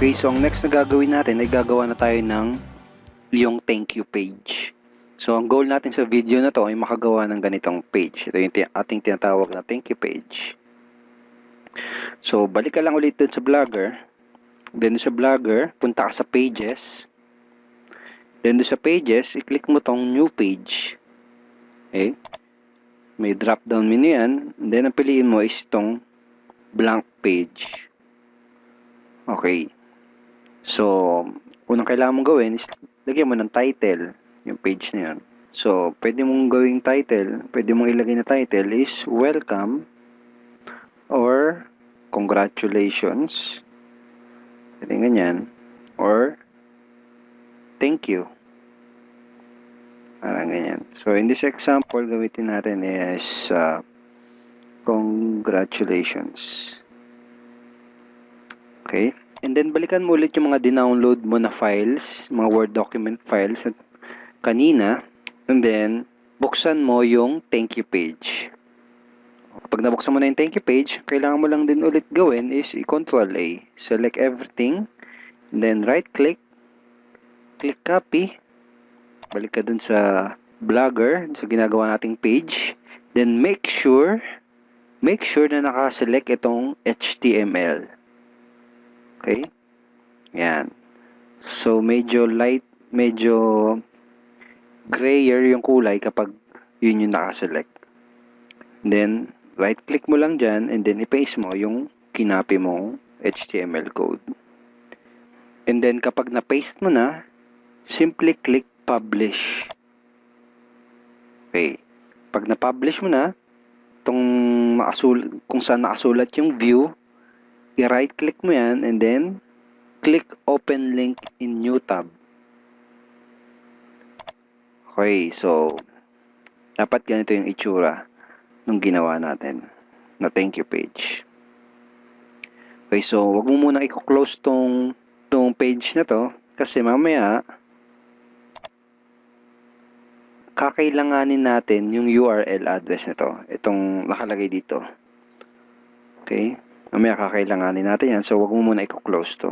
Okay, so ang next na gagawin natin ay gagawa na tayo ng yung thank you page. So ang goal natin sa video na to ay makagawa ng ganitong page. Ito yung ating tinatawag na thank you page. So balik ka lang ulit dun sa Blogger. Then sa Blogger, punta ka sa pages. Then sa pages, i-click mo tong new page. Okay? May drop down menu yan. Then ang piliin mo is itong blank page. Okay. So, unang kailangan mong gawin is lagyan mo ng title, yung page na yun. So, pwede mong gawing title, pwede mong ilagay na title is welcome or congratulations. Pwede ganyan. Or thank you. Parang ganyan. So, in this example, gamitin natin is congratulations. Okay? And then, balikan mo ulit yung mga dinownload mo na files, mga Word document files kanina. And then, buksan mo yung thank you page. Pag nabuksan mo na yung thank you page, kailangan mo lang din ulit gawin is i-Control A. Select everything. And then, right-click. Click copy. Balik ka dun sa Blogger, sa ginagawa nating page. Then, make sure na nakaselect itong HTML. Okay? Yan. So, medyo light, medyo grayer yung kulay kapag yun yung nakaselect. Then, right-click mo lang dyan and then i-paste mo yung kinapi mong HTML code. And then, kapag na-paste mo na, simply click publish. Okay. Pag na-publish mo na, kung saan nakasulat yung view, i-right click mo yan and then click open link in new tab. Okay, so dapat ganito yung itsura nung ginawa natin na thank you page. Okay, so wag mo muna i-close tong page na to kasi mamaya kakailanganin natin yung URL address nito. Itong nakalagay dito. Okay? Mamaya kakailanganin natin yan. So, wag mo muna i-close to.